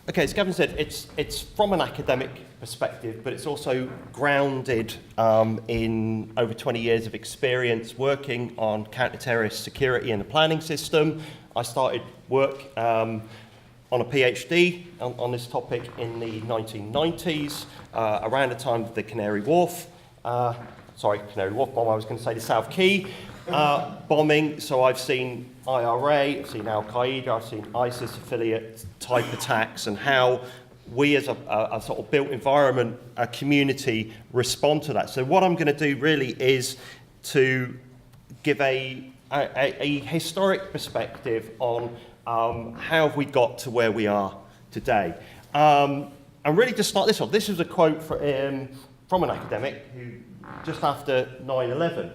Okay, as Gavin said, it's from an academic perspective, but it's also grounded in over 20 years of experience working on counter-terrorist security in the planning system. I started work on a PhD on this topic in the 1990s, around the time of the Canary Wharf bomb, I was going to say the South Key bombing. So I've seen IRA, I've seen Al-Qaeda, I've seen ISIS affiliate type attacks, and how we as a sort of built environment, a community, respond to that. So what I'm going to do really is to give a historic perspective on how have we got to where we are today. And really to start this off, this is a quote from an academic who just after 9/11.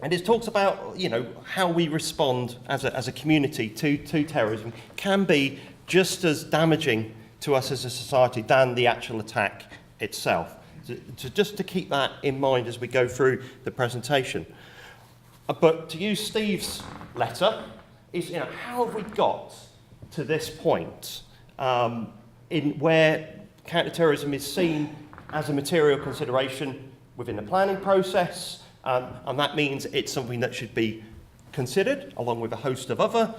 And it talks about, how we respond as a community to terrorism can be just as damaging to us as a society than the actual attack itself. So just to keep that in mind as we go through the presentation. But to use Steve's letter, is how have we got to this point in where counter-terrorism is seen as a material consideration within the planning process, and that means it's something that should be considered along with a host of other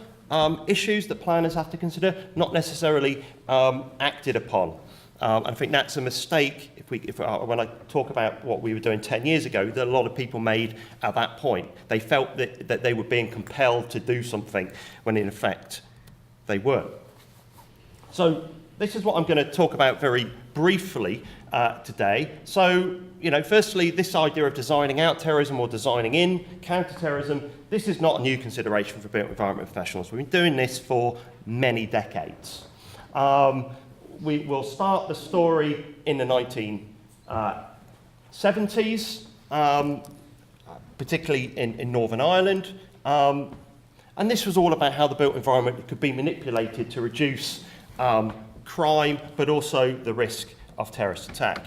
issues that planners have to consider, not necessarily acted upon. I think that's a mistake when I talk about what we were doing 10 years ago, that a lot of people made at that point. They felt that they were being compelled to do something when in effect they weren't. So this is what I'm going to talk about very briefly today. So, firstly, this idea of designing out terrorism or designing in counter-terrorism, this is not a new consideration for built environment professionals. We've been doing this for many decades. We will start the story in the 1970s, particularly in Northern Ireland. And this was all about how the built environment could be manipulated to reduce crime, but also the risk of terrorist attack.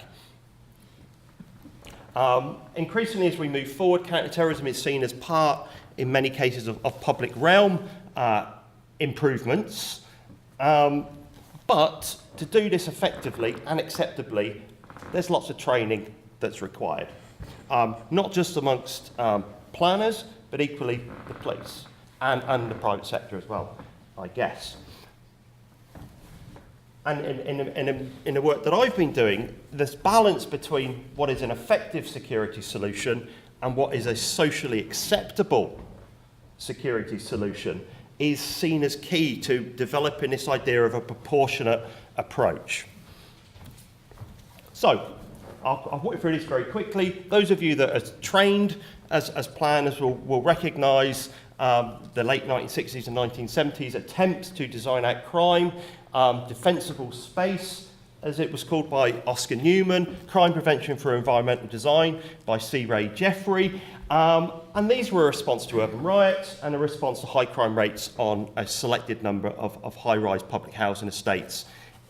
Increasingly, as we move forward, counter-terrorism is seen as part, in many cases, of public realm improvements. But to do this effectively and acceptably, there's lots of training that's required. Not just amongst planners, but equally the police and the private sector as well, I guess. And in the work that I've been doing, this balance between what is an effective security solution and what is a socially acceptable security solution is seen as key to developing this idea of a proportionate approach. So, I'll walk you through this very quickly. Those of you that are trained as planners will recognise the late 1960s and 1970s attempts to design out crime, defensible space, as it was called by Oscar Newman, crime prevention through environmental design by C. Ray Jeffrey, and these were a response to urban riots and a response to high crime rates on a selected number of high-rise public housing estates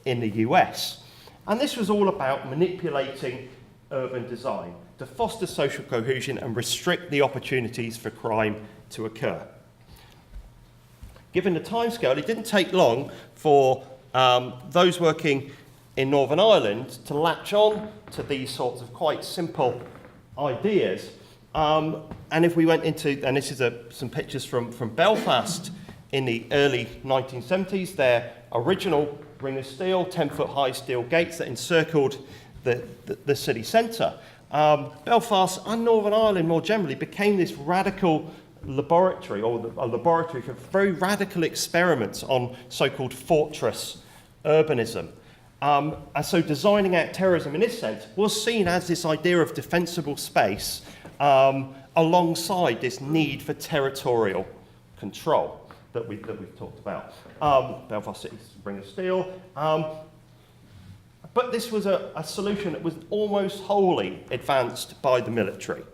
in the US. And this was all about manipulating urban design to foster social cohesion and restrict the opportunities for crime to occur. Given the timescale, it didn't take long for those working in Northern Ireland to latch on to these sorts of quite simple ideas. And if we went into, and this is some pictures from Belfast in the early 1970s, their original ring of steel, 10-foot high steel gates that encircled the city centre. Belfast and Northern Ireland more generally became this radical laboratory, or a laboratory for very radical experiments on so-called fortress urbanism. And so designing out terrorism in this sense was seen as this idea of defensible space alongside this need for territorial control that we've talked about. Belfast City's ring of steel. But this was a solution that was almost wholly advanced by the military.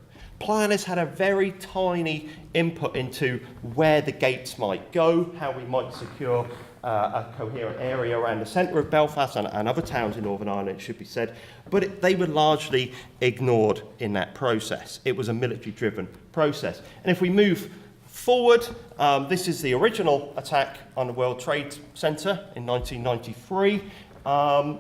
Planners had a very tiny input into where the gates might go, how we might secure a coherent area around the centre of Belfast and other towns in Northern Ireland, it should be said, but they were largely ignored in that process. It was a military-driven process. And if we move Forward, this is the original attack on the World Trade Center in 1993. And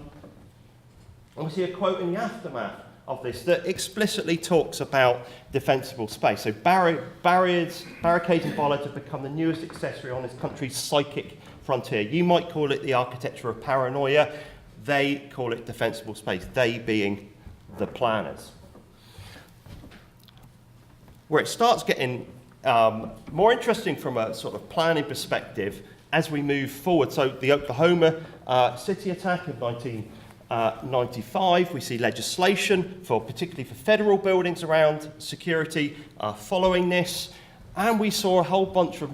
we see a quote in the aftermath of this that explicitly talks about defensible space. So barricades and bollards have become the newest accessory on this country's psychic frontier. You might call it the architecture of paranoia. They call it defensible space, they being the planners. Where it starts getting more interesting from a sort of planning perspective as we move forward. So the Oklahoma City attack of 1995, we see legislation particularly for federal buildings around security following this, and we saw a whole bunch of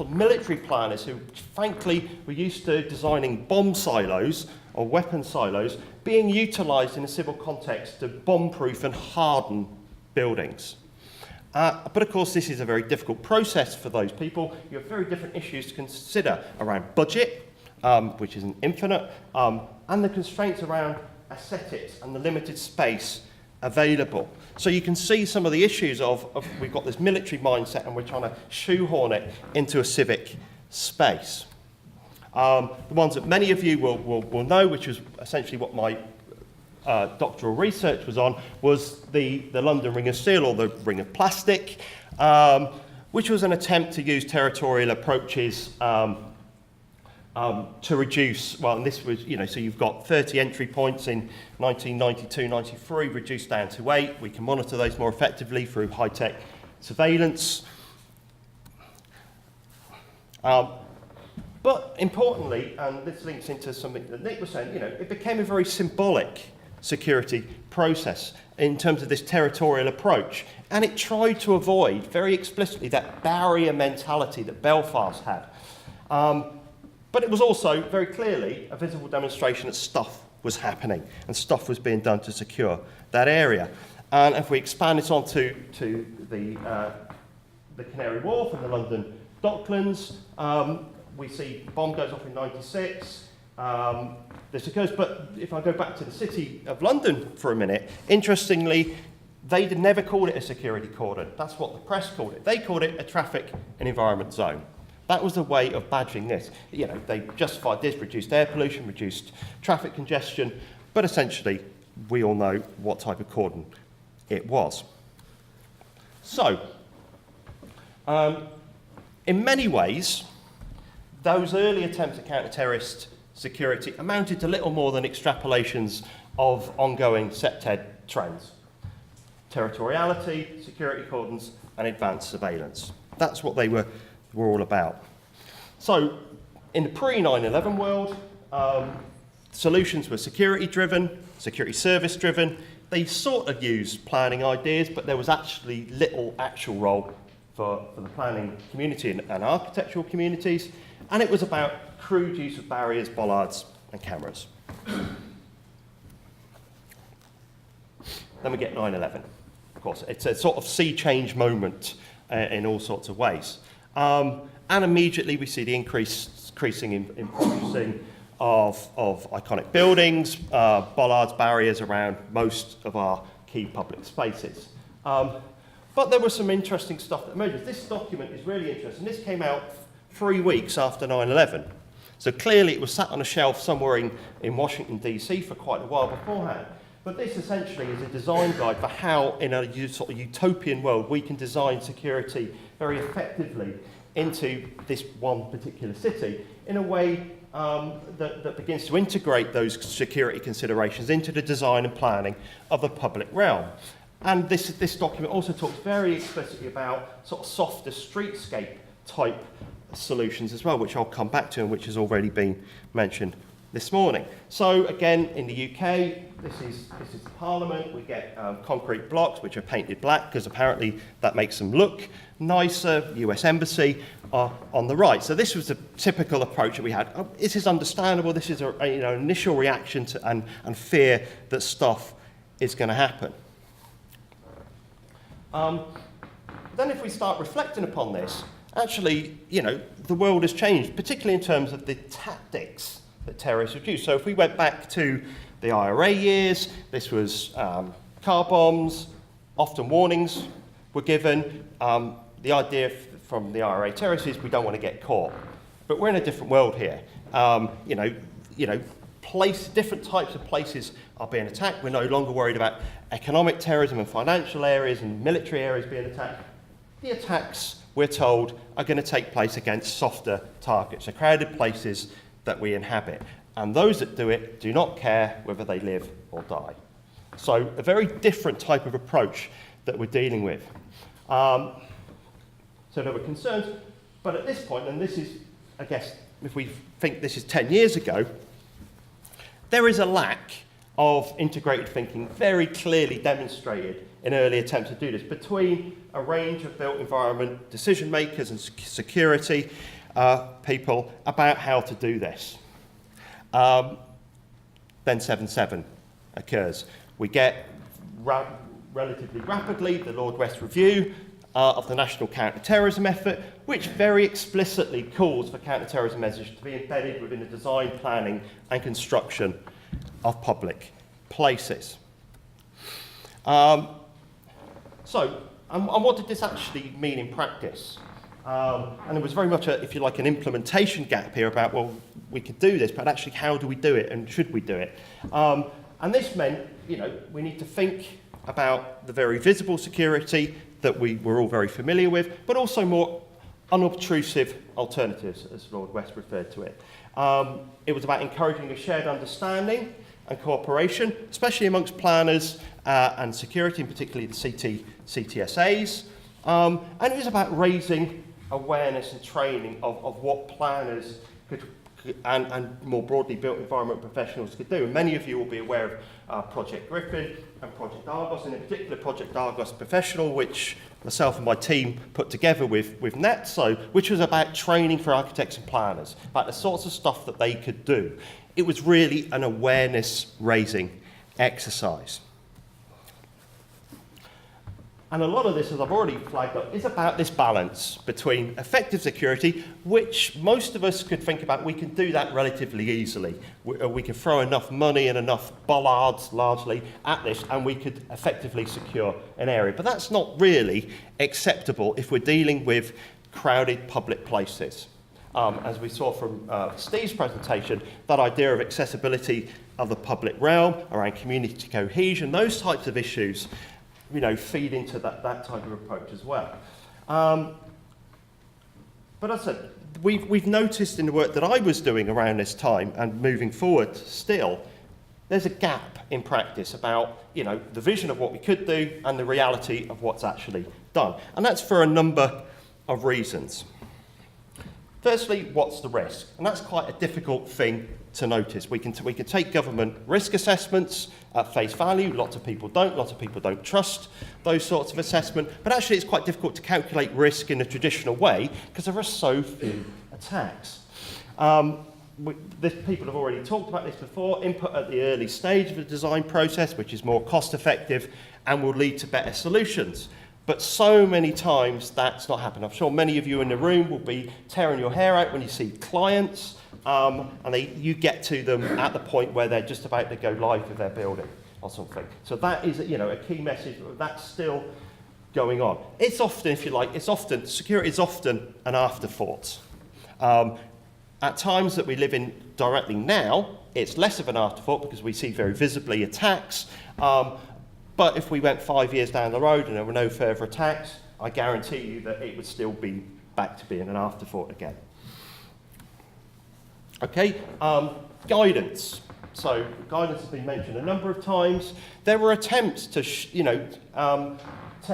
military planners who frankly were used to designing bomb silos or weapon silos being utilised in a civil context to bomb-proof and harden buildings. But of course, this is a very difficult process for those people. You have very different issues to consider around budget, which isn't infinite, and the constraints around aesthetics and the limited space available. So you can see some of the issues of we've got this military mindset and we're trying to shoehorn it into a civic space. The ones that many of you will know, which was essentially what my doctoral research was on, was the London Ring of Steel, or the Ring of Plastic, which was an attempt to use territorial approaches to reduce, well, and this was, so you've got 30 entry points in 1992, 93, reduced down to 8. We can monitor those more effectively through high-tech surveillance. But importantly, and this links into something that Nick was saying, it became a very symbolic security process in terms of this territorial approach. And it tried to avoid, very explicitly, that barrier mentality that Belfast had. But it was also, very clearly, a visible demonstration that stuff was happening and stuff was being done to secure that area. And if we expand this onto the Canary Wharf and the London Docklands, we see the bomb goes off in 96. This occurs, but if I go back to the City of London for a minute, interestingly, they never called it a security cordon. That's what the press called it. They called it a traffic and environment zone. That was the way of badging this. They justified this, reduced air pollution, reduced traffic congestion, but essentially, we all know what type of cordon it was. So, in many ways, those early attempts at counter-terrorist security amounted to little more than extrapolations of ongoing SEPTED trends. Territoriality, security cordons, and advanced surveillance. That's what they were all about. So, in the pre-9/11 world, solutions were security-driven, security service-driven. They sort of used planning ideas, but there was actually little actual role for the planning community and architectural communities. And it was about crude use of barriers, bollards, and cameras. Then we get 9/11. Of course, it's a sort of sea change moment in all sorts of ways. And immediately we see the increasing in purchasing of iconic buildings, bollards, barriers around most of our key public spaces. But there was some interesting stuff that emerged. This document is really interesting. This came out 3 weeks after 9/11. So clearly it was sat on a shelf somewhere in Washington, D.C. for quite a while beforehand. But this essentially is a design guide for how, in a sort of utopian world, we can design security very effectively into this one particular city in a way that begins to integrate those security considerations into the design and planning of the public realm. And this document also talks very explicitly about sort of softer streetscape type solutions as well, which I'll come back to and which has already been mentioned this morning. So again, in the UK, this is the Parliament. We get concrete blocks which are painted black because apparently that makes them look nicer. US Embassy on the right. So this was the typical approach that we had. This is understandable. This is an initial reaction to and fear that stuff is going to happen. Then if we start reflecting upon this, actually, the world has changed, particularly in terms of the tactics that terrorists would use. So if we went back to the IRA years, this was car bombs, often warnings were given. The idea from the IRA terraces, we don't want to get caught. But we're in a different world here. Different types of places are being attacked. We're no longer worried about economic terrorism and financial areas and military areas being attacked. The attacks, we're told, are going to take place against softer targets, the crowded places that we inhabit. And those that do it do not care whether they live or die. So a very different type of approach that we're dealing with. So there were concerns, but at this point, and this is, I guess, if we think this is 10 years ago, there is a lack of integrated thinking very clearly demonstrated in early attempts to do this between a range of built environment decision makers and security people about how to do this. Then 7/7 occurs. We get relatively rapidly the Lord West Review of the national counter-terrorism effort, which very explicitly calls for counter-terrorism measures to be embedded within the design, planning and construction of public places. And what did this actually mean in practice? And there was very much, if you like, an implementation gap here about, well, we could do this, but actually how do we do it and should we do it? And this meant, we need to think about the very visible security that we were all very familiar with, but also more unobtrusive alternatives, as Lord West referred to it. It was about encouraging a shared understanding and cooperation, especially amongst planners and security, and particularly the CTSAs. And it was about raising awareness and training of what planners could and more broadly built environment professionals could do. And many of you will be aware of Project Griffin and Project Argos, and in particular Project Argos Professional, which myself and my team put together with NETSO, which was about training for architects and planners, about the sorts of stuff that they could do. It was really an awareness-raising exercise. And a lot of this, as I've already flagged up, is about this balance between effective security, which most of us could think about. We can do that relatively easily. We can throw enough money and enough bollards, largely, at this, and we could effectively secure an area. But that's not really acceptable if we're dealing with crowded public places. As we saw from Steve's presentation, that idea of accessibility of the public realm, around community cohesion, those types of issues, feed into that type of approach as well. But as I said, we've noticed in the work that I was doing around this time and moving forward still, there's a gap in practice about, the vision of what we could do and the reality of what's actually done. And that's for a number of reasons. Firstly, what's the risk? And that's quite a difficult thing to notice. We can take government risk assessments at face value. Lots of people don't trust those sorts of assessment. But actually, it's quite difficult to calculate risk in a traditional way because there are so few attacks. People have already talked about this before. Input at the early stage of the design process, which is more cost effective and will lead to better solutions. But so many times that's not happened. I'm sure many of you in the room will be tearing your hair out when you see clients and you get to them at the point where they're just about to go live with their building or something. So that is, a key message. That's still going on. It's often, if you like, security is often an afterthought. At times that we live in directly now, it's less of an afterthought because we see very visibly attacks. But if we went 5 years down the road and there were no further attacks, I guarantee you that it would still be back to being an afterthought again. Okay, guidance. So guidance has been mentioned a number of times. There were attempts to, 10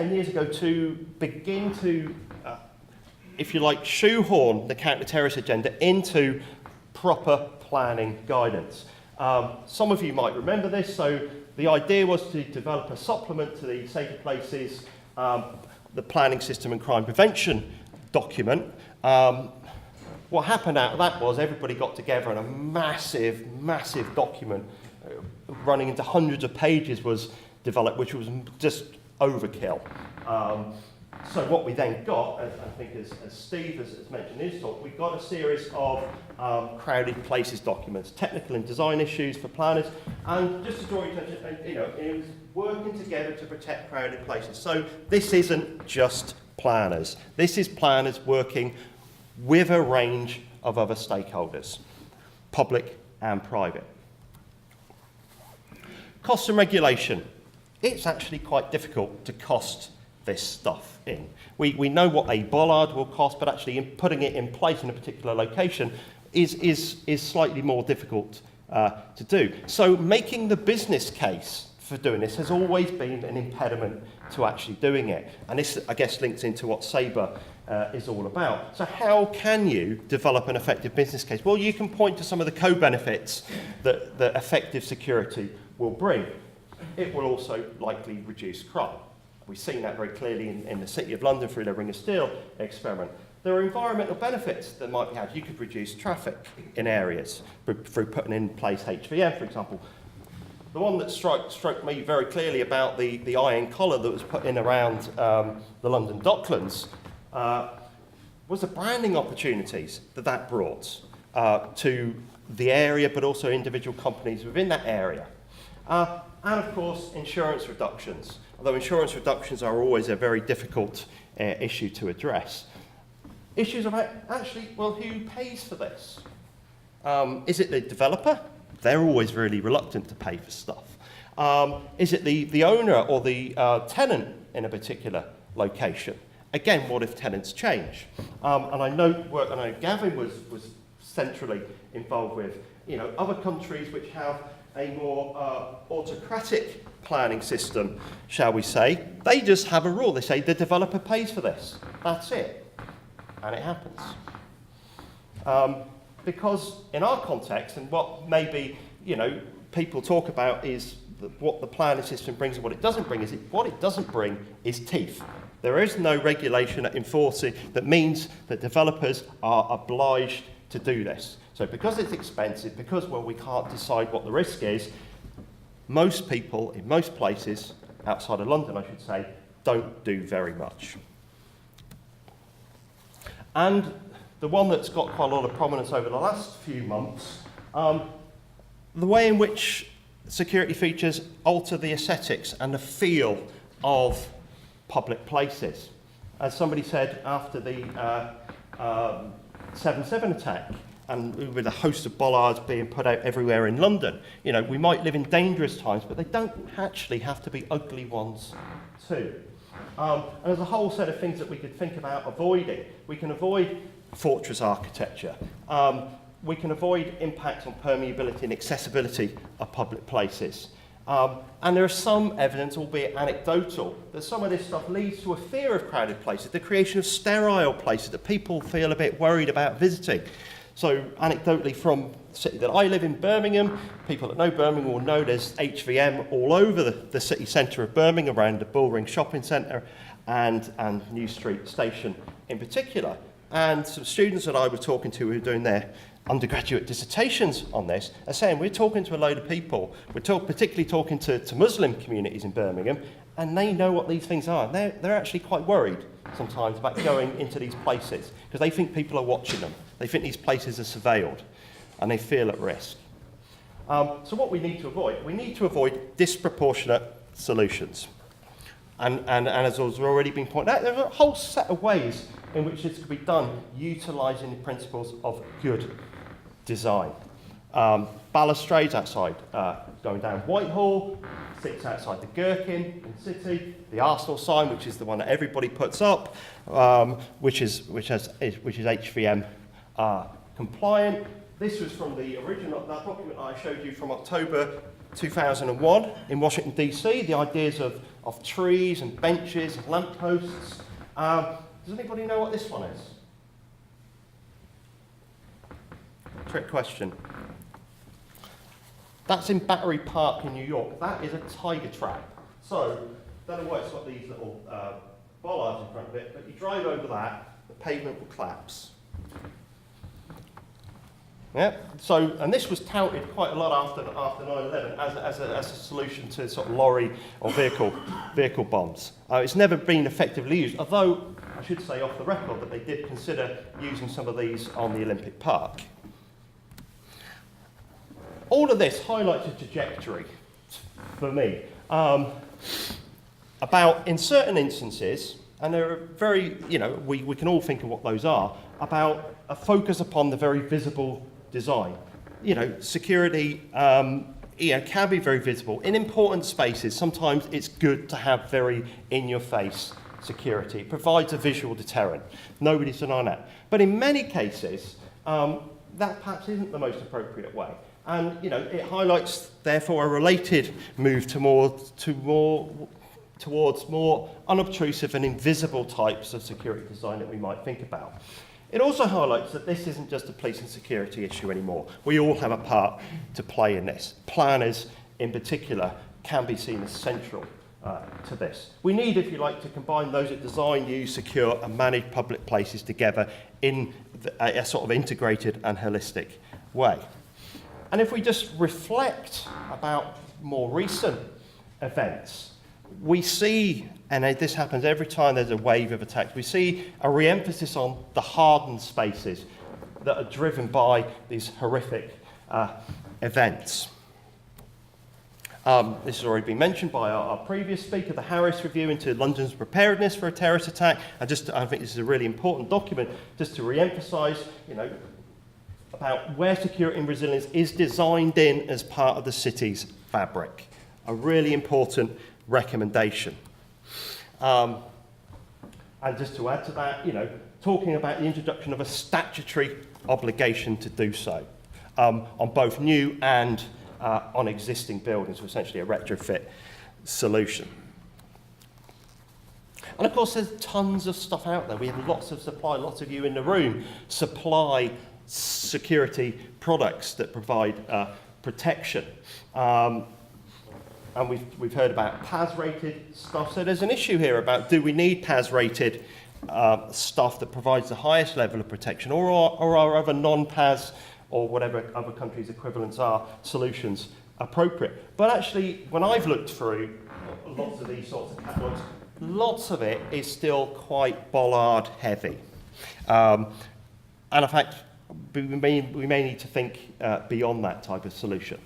years ago to begin to, if you like, shoehorn the counter-terrorist agenda into proper planning guidance. Some of you might remember this. So the idea was to develop a supplement to the Safer Places, the Planning System and Crime Prevention document. What happened out of that was everybody got together and a massive, massive document running into hundreds of pages was developed, which was just overkill. So what we then got, I think as Steve has mentioned in his talk, we got a series of crowded places documents, technical and design issues for planners, and just to draw your attention, it was working together to protect crowded places. So this isn't just planners. This is planners working with a range of other stakeholders, public and private. Cost and regulation. It's actually quite difficult to cost this stuff in. We know what a bollard will cost, but actually putting it in place in a particular location is slightly more difficult to do. So making the business case for doing this has always been an impediment to actually doing it. And this, I guess, links into what Sabre is all about. So how can you develop an effective business case? Well, you can point to some of the co-benefits that effective security will bring. It will also likely reduce crime. We've seen that very clearly in the City of London through the Ring of Steel experiment. There are environmental benefits that might be had. You could reduce traffic in areas through putting in place HVM, for example. The one that struck me very clearly about the iron collar that was put in around the London Docklands was the branding opportunities that brought to the area, but also individual companies within that area. And of course, insurance reductions. Although insurance reductions are always a very difficult issue to address. Issues about, actually, well, who pays for this? Is it the developer? They're always really reluctant to pay for stuff. Is it the owner or the tenant in a particular location? Again, what if tenants change? And I know Gavin was centrally involved with other countries which have a more autocratic planning system, shall we say. They just have a rule. They say the developer pays for this. That's it. And it happens. Because in our context, and what maybe people talk about is what the planning system brings and what it doesn't bring, what it doesn't bring is teeth. There is no regulation enforcing that means that developers are obliged to do this. So because it's expensive, because, well, we can't decide what the risk is, most people in most places, outside of London, I should say, don't do very much. And the one that's got quite a lot of prominence over the last few months, the way in which security features alter the aesthetics and the feel of public places. As somebody said after the 7/7 attack, and with a host of bollards being put out everywhere in London, we might live in dangerous times, but they don't actually have to be ugly ones too. And there's a whole set of things that we could think about avoiding. We can avoid fortress architecture. We can avoid impacts on permeability and accessibility of public places. And there is some evidence, albeit anecdotal, that some of this stuff leads to a fear of crowded places, the creation of sterile places that people feel a bit worried about visiting. So anecdotally from the city that I live in, Birmingham, people that know Birmingham will know there's HVM all over the city centre of Birmingham, around the Bullring Shopping Centre and New Street Station in particular. And some students that I was talking to who were doing their undergraduate dissertations on this are saying we're talking to a load of people, particularly talking to Muslim communities in Birmingham, and they know what these things are. They're actually quite worried sometimes about going into these places because they think people are watching them. They think these places are surveilled and they feel at risk. So what we need to avoid disproportionate solutions. And as has already been pointed out, there's a whole set of ways in which this could be done utilising the principles of good design. Balustrades outside, going down Whitehall, sits outside the Gherkin in the city, the Arsenal sign, which is the one that everybody puts up, which is HVM compliant. This was from the original, that document I showed you from October 2001 in Washington, DC, the ideas of trees and benches and lampposts. Does anybody know what this one is? Trick question. That's in Battery Park in New York. That is a tiger trap. So, don't know why it's got these little bollards in front of it, but you drive over that, the pavement will collapse. Yeah. So, and this was touted quite a lot after 9/11 as a solution to sort of lorry or vehicle bombs. It's never been effectively used, although I should say off the record that they did consider using some of these on the Olympic Park. All of this highlights a trajectory for me about, in certain instances, and there are very, we can all think of what those are, about a focus upon the very visible design. Security can be very visible. In important spaces, sometimes it's good to have very in-your-face security. It provides a visual deterrent. Nobody's denying that. But in many cases, that perhaps isn't the most appropriate way. And, it highlights, therefore, a related move towards more unobtrusive and invisible types of security design that we might think about. It also highlights that this isn't just a police and security issue anymore. We all have a part to play in this. Planners, in particular, can be seen as central to this. We need, if you like, to combine those that design, use, secure and manage public places together in a sort of integrated and holistic way. And if we just reflect about more recent events, we see, and this happens every time there's a wave of attacks, we see a re-emphasis on the hardened spaces that are driven by these horrific events. This has already been mentioned by our previous speaker, the Harris Review into London's preparedness for a terrorist attack. I think this is a really important document just to re-emphasise, about where security and resilience is designed in as part of the city's fabric. A really important recommendation. And just to add to that, talking about the introduction of a statutory obligation to do so on both new and on existing buildings, so essentially a retrofit solution. And of course, there's tons of stuff out there. We have lots of supply, lots of you in the room supply security products that provide protection. And we've heard about PAS-rated stuff. So there's an issue here about, do we need PAS-rated stuff that provides the highest level of protection, or are other non-PAS or whatever other countries' equivalents are solutions appropriate? But actually, when I've looked through lots of these sorts of catalogues, lots of it is still quite bollard heavy. And in fact, we may need to think beyond that type of solution.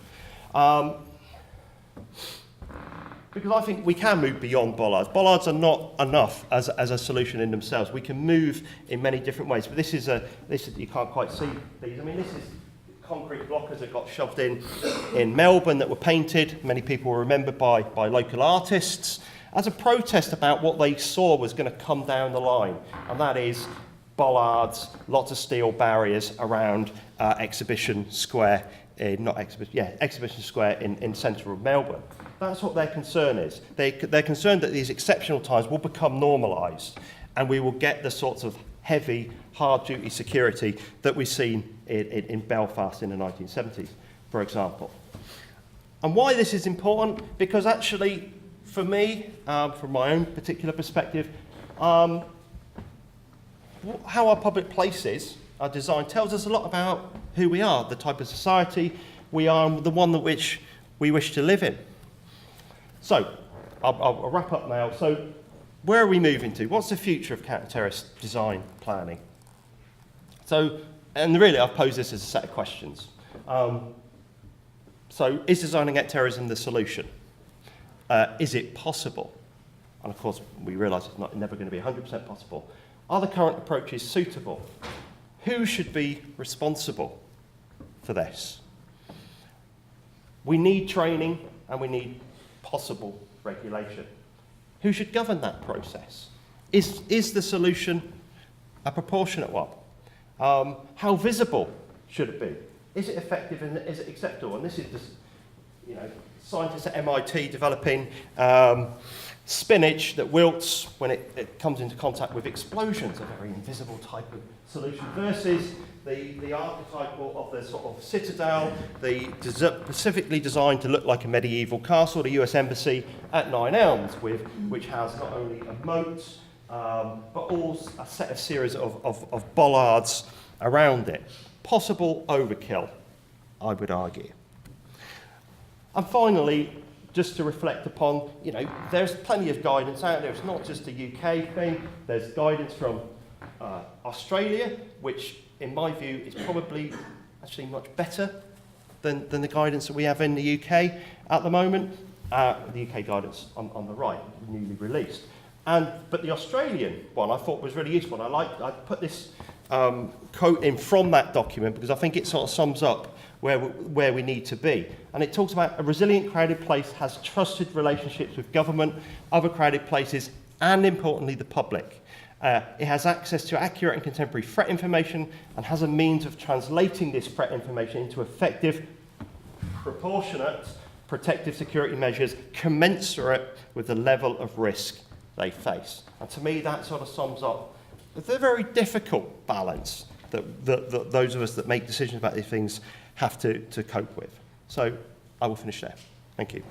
Because I think we can move beyond bollards. Bollards are not enough as a solution in themselves. We can move in many different ways. But this is you can't quite see these. I mean, this is concrete blockers that got shoved in Melbourne that were painted. Many people will remember by local artists as a protest about what they saw was going to come down the line, and that is bollards, lots of steel barriers around Exhibition Square. Exhibition Square in central Melbourne. That's what their concern is. They're concerned that these exceptional times will become normalised and we will get the sorts of heavy, hard-duty security that we've seen in Belfast in the 1970s, for example. And why this is important? Because actually, for me, from my own particular perspective, how our public places are designed tells us a lot about who we are, the type of society we are, and the one that which we wish to live in. So, I'll wrap up now. So, where are we moving to? What's the future of counter-terrorist design planning? So, and really I've posed this as a set of questions. So, is designing at terrorism the solution? Is it possible? And of course, we realise it's never going to be 100% possible. Are the current approaches suitable? Who should be responsible for this? We need training and we need possible regulation. Who should govern that process? Is the solution a proportionate one? How visible should it be? Is it effective and is it acceptable? And this is just, scientists at MIT developing spinach that wilts when it comes into contact with explosions, a very invisible type of solution, versus the archetypal of the sort of citadel, specifically designed to look like a medieval castle, the US Embassy at Nine Elms, which has not only a moat, but also a series of bollards around it. possible overkill, I would argue. And finally, just to reflect upon, there's plenty of guidance out there. It's not just a UK thing. There's guidance from Australia, which, in my view, is probably actually much better than the guidance that we have in the UK at the moment. The UK guidance on the right, newly released. But the Australian one I thought was really useful. I put this quote in from that document because I think it sort of sums up where we need to be. And it talks about a resilient crowded place has trusted relationships with government, other crowded places, and importantly, the public. It has access to accurate and contemporary threat information and has a means of translating this threat information into effective, proportionate, protective security measures commensurate with the level of risk they face. And to me, that sort of sums up the very difficult balance that those of us that make decisions about these things have to cope with. So I will finish there. Thank you.